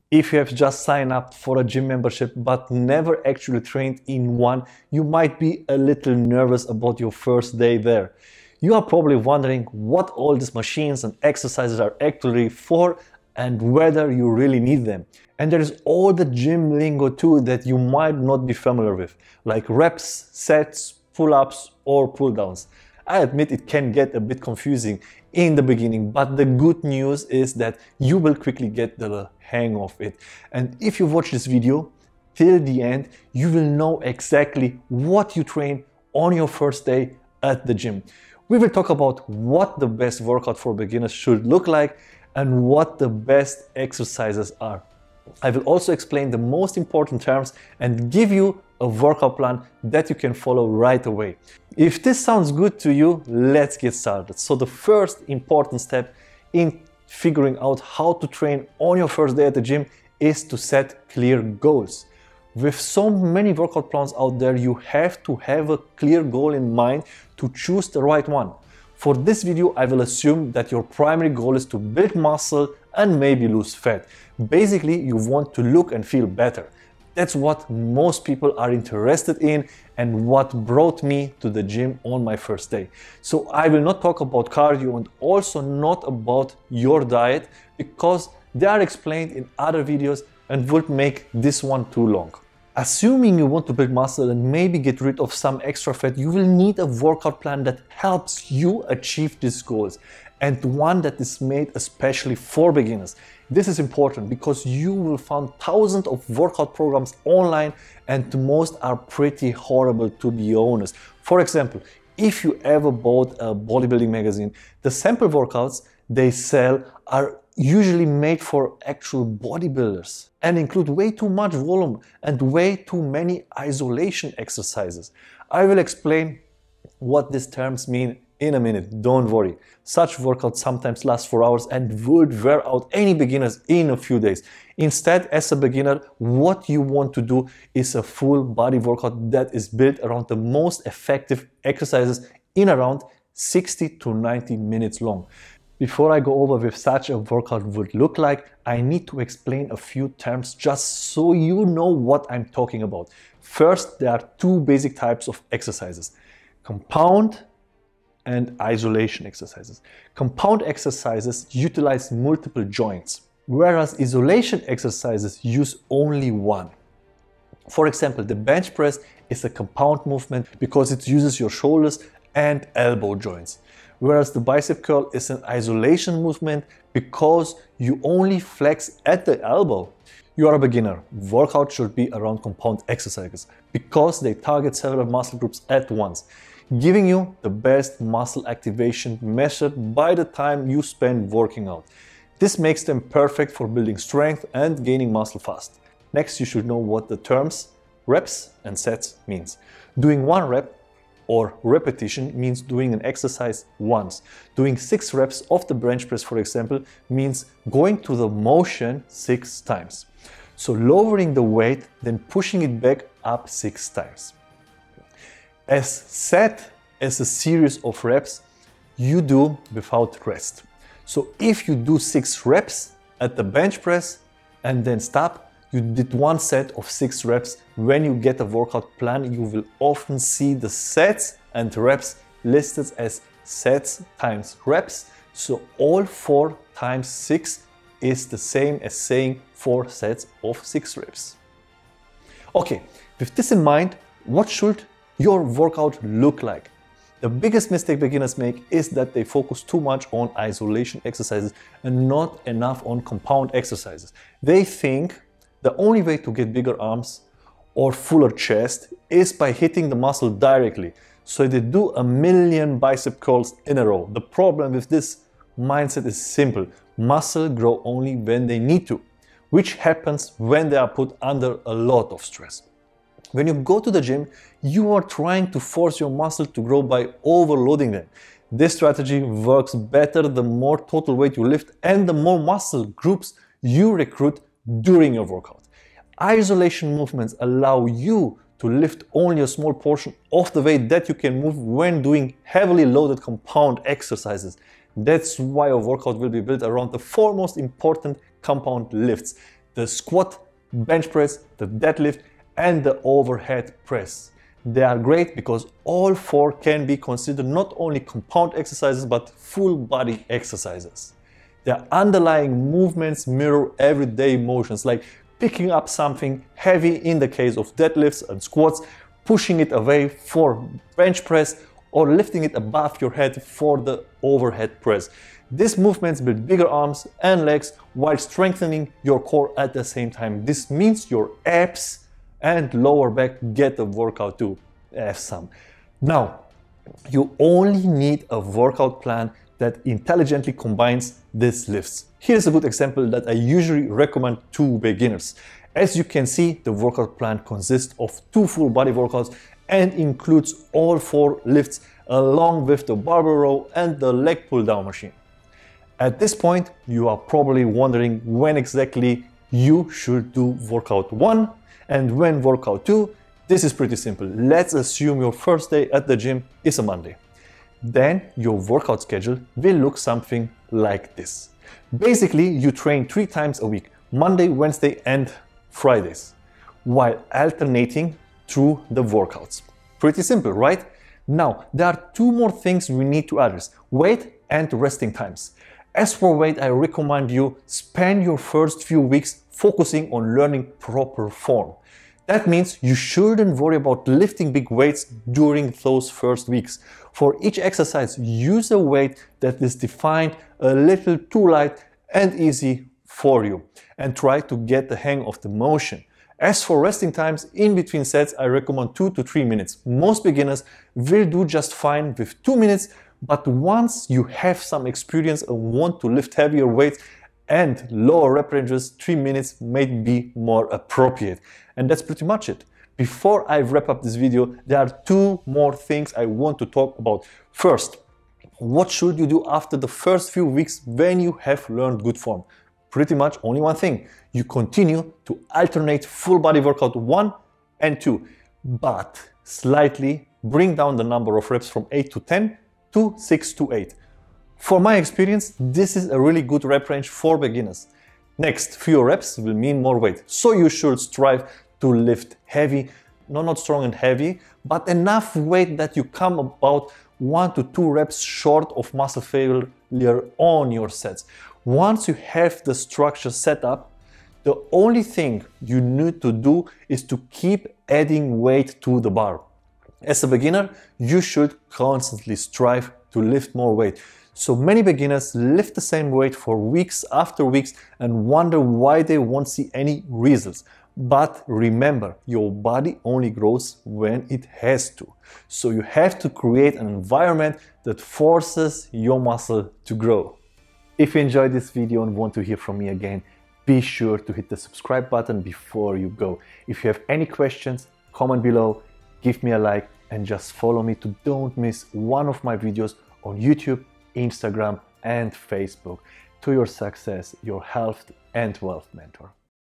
If you have just signed up for a gym membership but never actually trained in one, you might be a little nervous about your first day there. You are probably wondering what all these machines and exercises are actually for and whether you really need them. And there is all the gym lingo too that you might not be familiar with, like reps, sets, pull-ups or pull-downs. I admit it can get a bit confusing in the beginning, but the good news is that you will quickly get the hang of it. And if you watch this video till the end, you will know exactly what you train on your first day at the gym. We will talk about what the best workout for beginners should look like and what the best exercises are. I will also explain the most important terms and give you a workout plan that you can follow right away. If this sounds good to you, let's get started. So the first important step in figuring out how to train on your first day at the gym is to set clear goals. With so many workout plans out there, you have to have a clear goal in mind to choose the right one. For this video, I will assume that your primary goal is to build muscle and maybe lose fat. Basically, you want to look and feel better. That's what most people are interested in and what brought me to the gym on my first day. So I will not talk about cardio and also not about your diet because they are explained in other videos and would make this one too long. Assuming you want to build muscle and maybe get rid of some extra fat, you will need a workout plan that helps you achieve these goals and one that is made especially for beginners. This is important because you will find thousands of workout programs online and most are pretty horrible, to be honest. For example, if you ever bought a bodybuilding magazine, the sample workouts they sell are usually made for actual bodybuilders and include way too much volume and way too many isolation exercises. I will explain what these terms mean in a minute, don't worry. Such workouts sometimes last for hours and would wear out any beginners in a few days. Instead, as a beginner, what you want to do is a full body workout that is built around the most effective exercises in around 60 to 90 minutes long. Before I go over with such a workout would look like, I need to explain a few terms just so you know what I'm talking about. First, there are two basic types of exercises: compound and isolation exercises. Compound exercises utilize multiple joints, whereas isolation exercises use only one. For example, the bench press is a compound movement because it uses your shoulders and elbow joints, whereas the bicep curl is an isolation movement because you only flex at the elbow. You are a beginner. Workout should be around compound exercises because they target several muscle groups at once, giving you the best muscle activation measured by the time you spend working out. This makes them perfect for building strength and gaining muscle fast. Next, you should know what the terms reps and sets means. Doing one rep or repetition means doing an exercise once. Doing 6 reps of the bench press, for example, means going through the motion 6 times. So lowering the weight, then pushing it back up 6 times. As set as a series of reps you do without rest. So if you do 6 reps at the bench press and then stop, you did one set of 6 reps. When you get a workout plan, you will often see the sets and reps listed as sets times reps. So all 4 times 6 is the same as saying 4 sets of 6 reps. Okay, with this in mind, what should your workout look like? The biggest mistake beginners make is that they focus too much on isolation exercises and not enough on compound exercises. They think the only way to get bigger arms or fuller chest is by hitting the muscle directly. So they do a million bicep curls in a row. The problem with this mindset is simple. Muscle grow only when they need to, which happens when they are put under a lot of stress. When you go to the gym, you are trying to force your muscle to grow by overloading them. This strategy works better the more total weight you lift and the more muscle groups you recruit during your workout. Isolation movements allow you to lift only a small portion of the weight that you can move when doing heavily loaded compound exercises. That's why a workout will be built around the 4 most important compound lifts: the squat, bench press, the deadlift, and the overhead press. They are great because all four can be considered not only compound exercises but full body exercises. Their underlying movements mirror everyday motions like picking up something heavy in the case of deadlifts and squats, pushing it away for bench press, or lifting it above your head for the overhead press. These movements build bigger arms and legs while strengthening your core at the same time. This means your abs and lower back get a workout too. Have some. Now, you only need a workout plan that intelligently combines these lifts. Here's a good example that I usually recommend to beginners. As you can see, the workout plan consists of 2 full body workouts and includes all 4 lifts along with the barbell row and the leg pull down machine. At this point, you are probably wondering when exactly you should do workout 1 and when workout 2. This is pretty simple. Let's assume your first day at the gym is a Monday. Then your workout schedule will look something like this. Basically, you train 3 times a week, Monday, Wednesday, and Fridays, while alternating through the workouts. Pretty simple, right? Now, there are 2 more things we need to address: weight and resting times. As for weight, I recommend you spend your first few weeks focusing on learning proper form. That means you shouldn't worry about lifting big weights during those first weeks. For each exercise, use a weight that is defined a little too light and easy for you, and try to get the hang of the motion. As for resting times in between sets, I recommend 2 to 3 minutes. Most beginners will do just fine with 2 minutes, but once you have some experience and want to lift heavier weights and lower rep ranges, 3 minutes may be more appropriate. And that's pretty much it. Before I wrap up this video, there are 2 more things I want to talk about. First, what should you do after the first few weeks when you have learned good form? Pretty much only one thing. You continue to alternate full body workout 1 and 2, but slightly bring down the number of reps from 8 to 10 to 6 to 8. For my experience, this is a really good rep range for beginners. Next, fewer reps will mean more weight, so you should strive to lift heavy, not strong and heavy, but enough weight that you come about 1 to 2 reps short of muscle failure on your sets. Once you have the structure set up, the only thing you need to do is to keep adding weight to the bar. As a beginner, you should constantly strive to lift more weight. So many beginners lift the same weight for weeks after weeks and wonder why they won't see any results. But remember, your body only grows when it has to. So you have to create an environment that forces your muscle to grow. If you enjoyed this video and want to hear from me again, be sure to hit the subscribe button before you go. If you have any questions, comment below, give me a like, and just follow me to don't miss one of my videos on YouTube, Instagram, and Facebook. To your success, your health and wealth mentor.